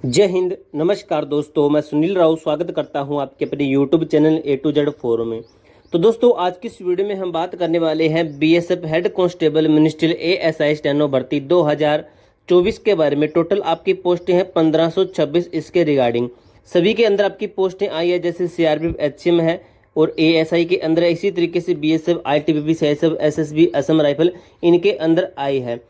जय हिंद। नमस्कार दोस्तों, मैं सुनील राव स्वागत करता हूं आपके अपने YouTube channel A to Z forum में। तो दोस्तों, आज की इस वीडियो में हम बात करने वाले हैं BSF head constable ministerial ASI steno भर्ती 2024 के बारे में। टोटल आपकी पोस्टें हैं 1526। इसके रिगार्डिंग सभी के अंदर आपकी पोस्टें आई है, जैसे सीआरपीएफ एचएम है और एएसआई के अंदर, इसी तरीके से BSF ITBP CISF SSB Assam rifle इनके अंदर आई है।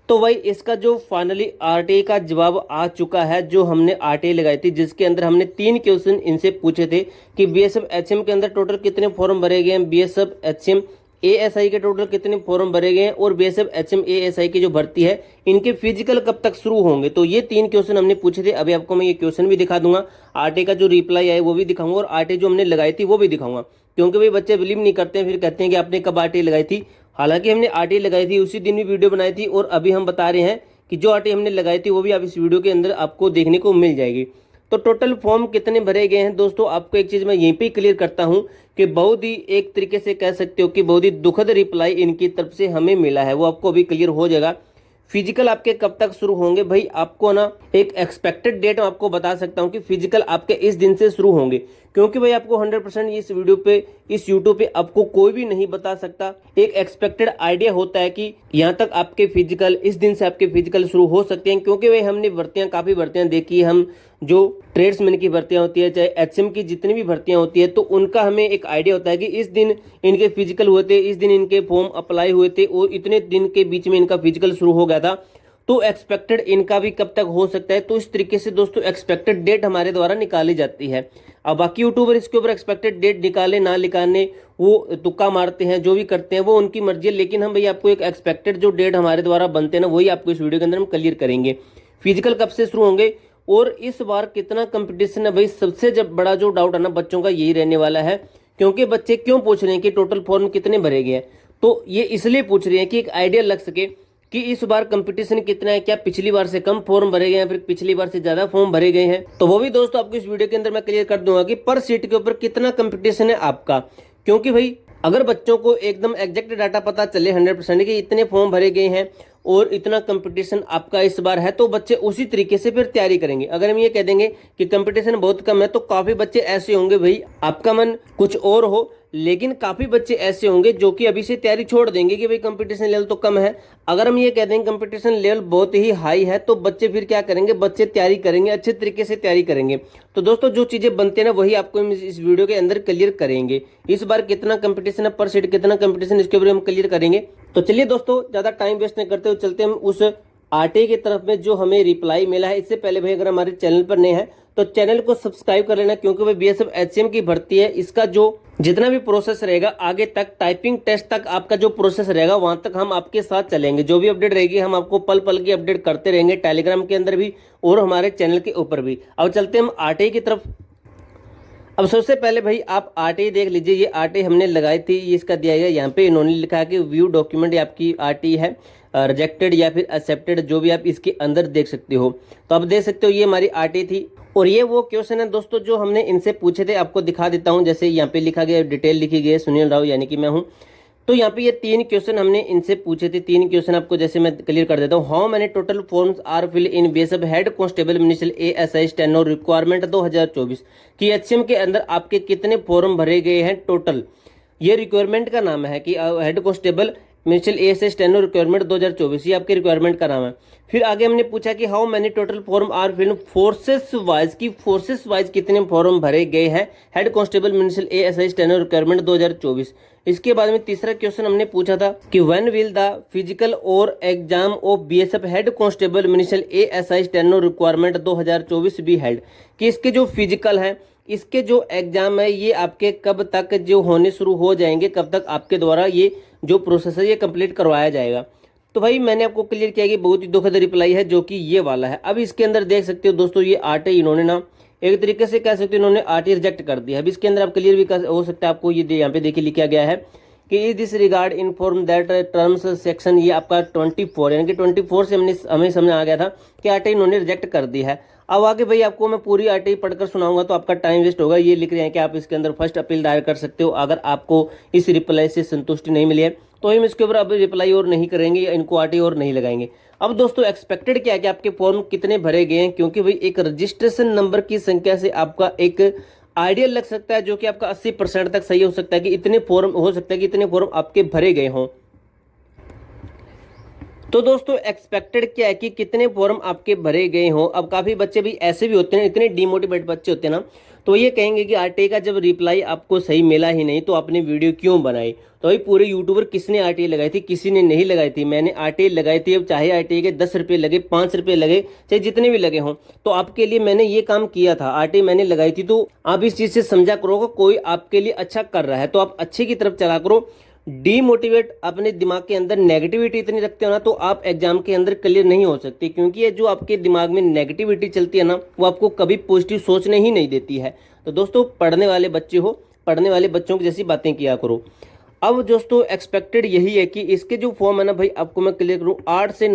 तो भाई इसका जो फाइनली आरटीआई का जवाब आ चुका है, जो हमने आरटीआई लगाई थी, जिसके अंदर हमने 3 क्वेश्चन इनसे पूछे थे कि बीएसएफ एचएम के अंदर टोटल कितने फॉर्म भरे गए हैं, बीएसएफ एचएम एएसआई के टोटल कितने फॉर्म भरे गए हैं और बीएसएफ एचएम एएसआई की जो भर्ती है इनके फिजिकल कब तक शुरू होंगे। तो ये 3 क्वेश्चन हमने पूछे थे। अभी आपको मैं ये क्वेश्चन भी दिखा दूंगा, आरटीआई का जो रिप्लाई आए वो भी दिखाऊंगा और आरटीआई जो हमने लगाई थी वो भी दिखाऊंगा, क्योंकि भाई बच्चे बिलीव नहीं करते हैं, फिर कहते हैं कि आपने कब आरटीआई लगाई थी। हालांकि हमने आरटीआई लगाई थी, उसी दिन भी वीडियो बनाई थी और अभी हम बता रहे हैं कि जो आरटीआई हमने लगाई थी वो भी आप इस वीडियो के अंदर आपको देखने को मिल जाएगी। तो टोटल फॉर्म कितने भरे गए हैं दोस्तों, आपको एक चीज़ मैं यहीं पे क्लियर करता हूं कि बहुत ही एक तरीके से कह सकते हो कि बहुत ही दुखद रिप्लाई इनकी तरफ से हमें मिला है, वो आपको अभी क्लियर हो जाएगा। फिजिकल आपके कब तक शुरू होंगे, भाई आपको ना एक एक्सपेक्टेड डेट आपको बता सकता हूं कि फिजिकल आपके इस दिन से शुरू होंगे, क्योंकि भाई आपको 100% इस वीडियो पे, इस यूट्यूब पे आपको कोई भी नहीं बता सकता। एक एक्सपेक्टेड आइडिया होता है कि यहाँ तक आपके फिजिकल, इस दिन से आपके फिजिकल शुरू हो सकते हैं, क्योंकि भाई हमने भर्तियां, काफ़ी भर्तियां देखी है। हम जो ट्रेड्समैन की भर्तियां होती है, चाहे एचएम की जितनी भी भर्तियां होती है, तो उनका हमें एक आइडिया होता है कि इस दिन इनके फिजिकल हुए थे, इस दिन इनके फॉर्म अप्लाई हुए थे और इतने दिन के बीच में इनका फिजिकल शुरू हो गया था। तो एक्सपेक्टेड इनका भी कब तक हो सकता है। तो इस तरीके से दोस्तों एक्सपेक्टेड डेट हमारे द्वारा निकाली जाती है। अब बाकी यूट्यूबर इसके ऊपर एक्सपेक्टेड डेट निकाले ना निकालने, वो तुक्का मारते हैं, जो भी करते हैं वो उनकी मर्जी है, लेकिन हम भाई आपको एक एक्सपेक्टेड जो डेट हमारे द्वारा बनते हैं ना, वही आपको इस वीडियो के अंदर हम क्लियर करेंगे। फिजिकल कब से शुरू होंगे और इस बार कितना कंपटीशन है, भाई सबसे जब बड़ा जो डाउट है ना बच्चों का यही रहने वाला है। क्योंकि बच्चे क्यों पूछ रहे हैं कि टोटल फॉर्म कितने भरे गए हैं, तो ये इसलिए पूछ रहे हैं कि एक आइडिया लग सके कि इस बार कंपटीशन कितना है, क्या पिछली बार से कम फॉर्म भरे गए हैं, फिर पिछली बार से ज्यादा फॉर्म भरे गए हैं। तो वो भी दोस्तों आपको इस वीडियो के अंदर मैं क्लियर कर दूंगा कि पर सीट के ऊपर कितना कंपटीशन है आपका। क्योंकि भाई अगर बच्चों को एकदम एग्जैक्ट डाटा पता चले 100% कि इतने फॉर्म भरे गए हैं और इतना कंपटीशन आपका इस बार है, तो बच्चे उसी तरीके से फिर तैयारी करेंगे। अगर हम ये कह देंगे कि कंपटीशन बहुत कम है, तो काफी बच्चे ऐसे होंगे, भाई आपका मन कुछ और हो, लेकिन काफी बच्चे ऐसे होंगे जो कि अभी से तैयारी छोड़ देंगे कि भाई कंपटीशन लेवल तो कम है। अगर हम ये कह देंगे कंपटीशन लेवल बहुत ही हाई है, तो बच्चे फिर क्या करेंगे, बच्चे तैयारी करेंगे, अच्छे तरीके से तैयारी करेंगे। तो दोस्तों जो चीजें बनते हैं ना, वही आपको इस वीडियो के अंदर क्लियर करेंगे। इस बार कितना कंपटीशन है, पर सीट कितना कंपटीशन, इसके ऊपर हम क्लियर करेंगे। तो चलिए दोस्तों, ज्यादा टाइम वेस्ट नहीं करते हुए चलते हम उस आरटीआई की तरफ में जो हमें रिप्लाई मिला है। इससे पहले भाई अगर हमारे चैनल पर नए हैं तो चैनल को सब्सक्राइब कर लेना, क्योंकि भाई बीएसएफ एचएम की भर्ती है, इसका जो जितना भी प्रोसेस रहेगा आगे तक, टाइपिंग टेस्ट तक आपका जो प्रोसेस रहेगा वहां तक हम आपके साथ चलेंगे। जो भी अपडेट रहेगी हम आपको पल पल की अपडेट करते रहेंगे, टेलीग्राम के अंदर भी और हमारे चैनल के ऊपर भी। अब चलते हम आरटीआई की तरफ। अब सबसे पहले भाई आप आरटीआई देख लीजिए, ये आरटीआई हमने लगाई थी, ये इसका दिया गया, यहाँ पे इन्होंने लिखा है कि व्यू डॉक्यूमेंट, आपकी आरटीआई है रिजेक्टेड या फिर एक्सेप्टेड, जो भी आप इसके अंदर देख सकते हो। तो आप देख सकते हो ये हमारी आरटीआई थी और ये वो क्वेश्चन है दोस्तों जो हमने इनसे पूछे थे। आपको दिखा देता हूँ, जैसे यहाँ पे लिखा गया, डिटेल लिखी गई है, सुनील राव यानी कि मैं हूँ। तो यहाँ पे ये 3 क्वेश्चन हमने इनसे पूछे थे। 3 क्वेश्चन आपको जैसे मैं क्लियर कर देता हूँ। How many total forms are fill in BSF head constable ministerial ASI steno requirement 2024 की एचएम के अंदर आपके कितने फॉर्म भरे गए हैं टोटल। ये रिक्वायरमेंट का नाम है कि head constable ministerial ASI steno requirement 2024, ये आपके रिक्वायरमेंट का नाम है। फिर आगे हमने पूछा कि how many total form are filled forces wise, की फोर्सेस वाइज कितने फॉर्म भरे गए हैं head constable ministerial ASI steno requirement 2024। इसके बाद में तीसरा क्वेश्चन हमने पूछा था कि व्हेन विल द फिजिकल और exam of BSF head constable ministerial ASI steno requirement 2024 भी हेड, कि इसके जो फिजिकल है, इसके जो एग्जाम है, ये आपके कब तक जो होने शुरू हो जाएंगे, कब तक आपके द्वारा ये जो प्रोसेस है ये कंप्लीट करवाया जाएगा। तो भाई मैंने आपको क्लियर किया कि बहुत ही दुखद रिप्लाई है, जो कि ये वाला है। अब इसके अंदर देख सकते हो दोस्तों, ये आरटीआई इन्होंने ना एक तरीके से कह सकते हो इन्होंने आरटीआई रिजेक्ट कर दिया। अब इसके अंदर आप क्लियर भी हो सकता है, आपको ये यहाँ पे देखिए लिखा गया है कि इस this regard inform that terms section, ये आपका 24 यानी कि 24 से हमें समझ आ गया था कि आरटीआई इन्होंने रिजेक्ट कर दिया है। अब आगे भाई आपको मैं पूरी आरटीआई पढ़कर सुनाऊंगा तो आपका टाइम वेस्ट होगा। ये लिख रहे हैं कि आप इसके अंदर फर्स्ट अपील दायर कर सकते हो अगर आपको इस रिप्लाई से संतुष्टि नहीं मिली है, तो हम इसके ऊपर अभी रिप्लाई और नहीं करेंगे या इनको आरटीआई और नहीं लगाएंगे। अब दोस्तों एक्सपेक्टेड क्या है कि आपके फॉर्म कितने भरे गए हैं, क्योंकि भाई एक रजिस्ट्रेशन नंबर की संख्या से आपका एक आइडिया लग सकता है जो कि आपका 80% तक सही हो सकता है कि इतने फॉर्म हो सकता है कि इतने फॉर्म आपके भरे गए हों। तो दोस्तों एक्सपेक्टेड क्या है कि कितने फॉर्म आपके भरे गए हों। अब काफ़ी बच्चे भी ऐसे भी होते हैं, इतने डिमोटिवेट बच्चे होते हैं ना, तो ये कहेंगे कि आरटीआई का जब रिप्लाई आपको सही मिला ही नहीं तो आपने वीडियो क्यों बनाई। तो भाई पूरे यूट्यूबर किसने आरटीआई लगाई थी, किसी ने नहीं लगाई थी। मैंने आरटीआई लगाई थी। अब चाहे आरटीआई के 10 रुपये लगे, 5 रुपये लगे, चाहे जितने भी लगे हों, तो आपके लिए मैंने ये काम किया था। आरटीआई मैंने लगाई थी। तो आप इस चीज़ से समझा करो कि कोई आपके लिए अच्छा कर रहा है तो आप अच्छे की तरफ चला करो। डीमोटिवेट अपने दिमाग के अंदर नेगेटिविटी इतनी रखते हो ना तो आप एग्जाम के अंदर क्लियर नहीं हो सकते, क्योंकि ये जो आपके दिमाग में नेगेटिविटी चलती है ना वो आपको कभी पॉजिटिव सोचने ही नहीं देती है। तो दोस्तों पढ़ने वाले बच्चे हो, पढ़ने वाले बच्चों की जैसी बातें किया करो। अब दोस्तों एक्सपेक्टेड यही है कि इसके जो फॉर्म है ना भाई आपको मैं क्लियर करूँ 8 से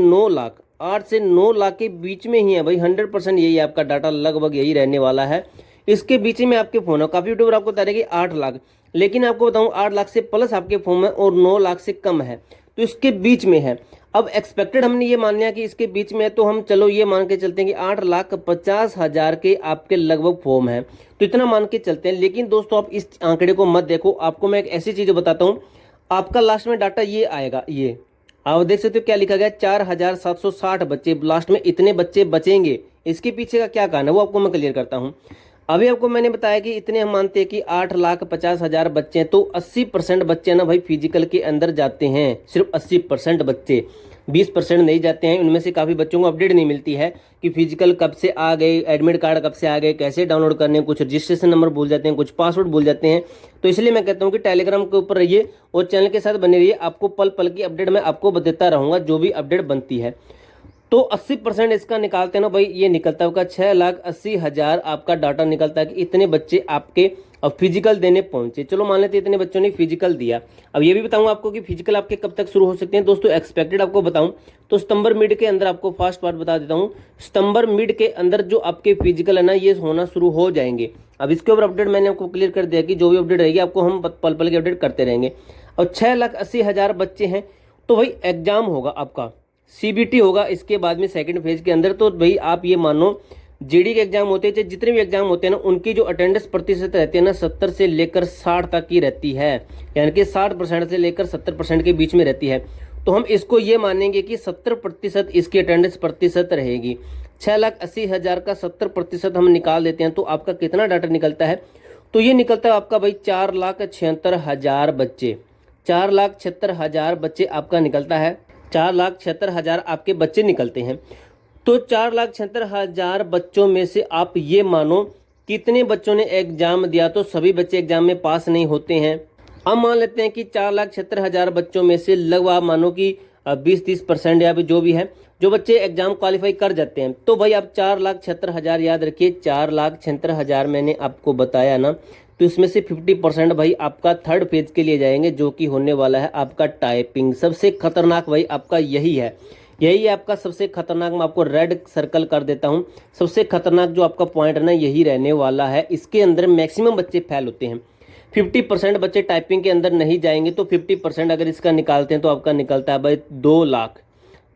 9 लाख के बीच में ही है भाई। 100% यही आपका डाटा लगभग यही रहने वाला है। इसके बीच में आपके फोन है। काफी यूट्यूबर आपको बता रहे कि 8 लाख, लेकिन आपको बताऊं 8 लाख से प्लस आपके फोन है और 9 लाख से कम है, तो इसके बीच में है। अब एक्सपेक्टेड हमने ये मान लिया कि इसके बीच में है, तो हम चलो ये मान के चलते हैं कि 8,50,000 के आपके लगभग फॉर्म है, तो इतना मान के चलते हैं। लेकिन दोस्तों आप इस आंकड़े को मत देखो। आपको मैं एक ऐसी चीज बताता हूँ, आपका लास्ट में डाटा ये आएगा, ये आप देख सकते हो क्या लिखा गया, 4,760 बच्चे, लास्ट में इतने बच्चे बचेंगे। इसके पीछे का क्या कारण है वो आपको मैं क्लियर करता हूँ। अभी आपको मैंने बताया कि इतने हम मानते हैं कि 8,50,000 बच्चे हैं, तो 80% बच्चे ना भाई फिजिकल के अंदर जाते हैं। सिर्फ 80% बच्चे, 20% नहीं जाते हैं। उनमें से काफ़ी बच्चों को अपडेट नहीं मिलती है कि फिजिकल कब से आ गए, एडमिट कार्ड कब से आ गए, कैसे डाउनलोड करने हैं, कुछ रजिस्ट्रेशन नंबर भूल जाते हैं, कुछ पासवर्ड भूल जाते हैं। तो इसलिए मैं कहता हूँ कि टेलीग्राम के ऊपर रहिए और चैनल के साथ बने रहिए। आपको पल पल की अपडेट मैं आपको देता रहूँगा जो भी अपडेट बनती है। तो 80% इसका निकालते हैं ना भाई, ये निकलता है आपका 6,80,000 आपका डाटा निकलता है कि इतने बच्चे आपके अब फिजिकल देने पहुंचे। चलो मान लेते इतने बच्चों ने फिजिकल दिया। अब ये भी बताऊं आपको कि फिजिकल आपके कब तक शुरू हो सकते हैं। दोस्तों एक्सपेक्टेड आपको बताऊं तो सितंबर मिड के अंदर, आपको फास्ट पार्ट बता देता हूं, सितंबर मिड के अंदर जो आपके फिजिकल है ना ये होना शुरू हो जाएंगे। अब इसके ऊपर अपडेट मैंने आपको क्लियर कर दिया कि जो भी अपडेट रहेगी आपको हम पल पल की अपडेट करते रहेंगे। और 6,80,000 बच्चे हैं, तो भाई एग्जाम होगा आपका, सीबीटी होगा इसके बाद में सेकंड फेज के अंदर। तो भाई आप ये मानो जीडी के एग्जाम होते हैं, चाहे जितने भी एग्जाम होते हैं ना, उनकी जो अटेंडेंस प्रतिशत रहती है ना 70 से लेकर 60 तक की रहती है, यानी कि 60% से लेकर 70% के बीच में रहती है। तो हम इसको ये मानेंगे कि 70% इसकी अटेंडेंस प्रतिशत रहेगी। 6,80,000 का 70% हम निकाल देते हैं तो आपका कितना डाटा निकलता है, तो ये निकलता है आपका भाई 4,76,000 बच्चे। 4,76,000 बच्चे आपका निकलता है, 4,76,000 आपके बच्चे निकलते हैं। तो 4,76,000 बच्चों में से आप ये मानो कितने बच्चों ने एग्जाम दिया, तो सभी बच्चे एग्जाम में पास नहीं होते हैं। अब मान लेते हैं कि 4,76,000 बच्चों में से लगभग आप मानो कि 20-30% या जो भी है जो बच्चे एग्जाम क्वालिफाई कर जाते हैं। तो भाई आप 4,76,000 याद रखिए, 4,76,000 मैंने आपको बताया ना, तो इसमें से 50% भाई आपका थर्ड फेज के लिए जाएंगे, जो कि होने वाला है आपका टाइपिंग। सबसे खतरनाक भाई आपका यही है, यही है आपका सबसे खतरनाक। मैं आपको रेड सर्कल कर देता हूं, सबसे खतरनाक जो आपका पॉइंट है ना यही रहने वाला है। इसके अंदर मैक्सिमम बच्चे फेल होते हैं। 50% बच्चे टाइपिंग के अंदर नहीं जाएंगे, तो 50% अगर इसका निकालते हैं तो आपका निकलता है भाई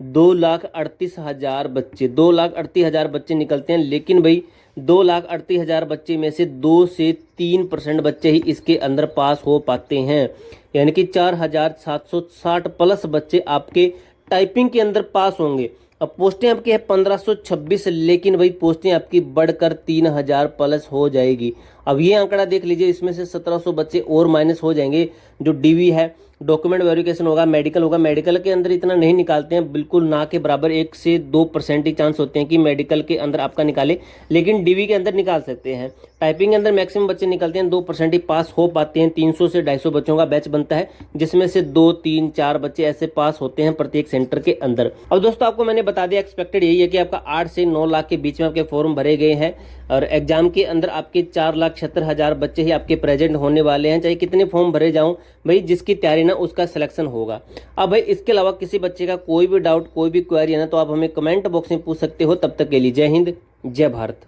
2,38,000 बच्चे। 2,38,000 बच्चे निकलते हैं। लेकिन भाई 2,38,000 बच्चे में से 2 से 3% बच्चे ही इसके अंदर पास हो पाते हैं, यानी कि 4,760 प्लस बच्चे आपके टाइपिंग के अंदर पास होंगे। अब पोस्टें आपकी है 1,526, लेकिन भाई पोस्टें आपकी बढ़कर 3,000 प्लस हो जाएगी। अब ये आंकड़ा देख लीजिए, इसमें से 1,700 बच्चे और माइनस हो जाएंगे। जो डीवी है, डॉक्यूमेंट वेरिफिकेशन होगा, मेडिकल होगा, मेडिकल के अंदर इतना नहीं निकालते हैं, बिल्कुल ना के बराबर 1 से 2% ही चांस होते हैं कि मेडिकल के अंदर आपका निकाले, लेकिन डीवी के अंदर निकाल सकते हैं। टाइपिंग के अंदर मैक्सिमम बच्चे निकलते हैं, 2% ही पास हो पाते हैं। 300 से 250 बच्चों का बैच बनता है, जिसमें से 2, 3, 4 बच्चे ऐसे पास होते हैं प्रत्येक सेंटर के अंदर। अब दोस्तों आपको मैंने बता दिया, एक्सपेक्टेड यही है कि आपका 8 से 9 लाख के बीच में आपके फॉर्म भरे गए हैं, और एग्जाम के अंदर आपके 4,76,000 बच्चे ही आपके प्रेजेंट होने वाले हैं। चाहे कितने फॉर्म भरे जाऊं भाई, जिसकी तैयारी ना उसका सिलेक्शन होगा। अब भाई इसके अलावा किसी बच्चे का कोई भी डाउट, कोई भी क्वेरी है ना, तो आप हमें कमेंट बॉक्स में पूछ सकते हो। तब तक के लिए जय हिंद। जय भारत।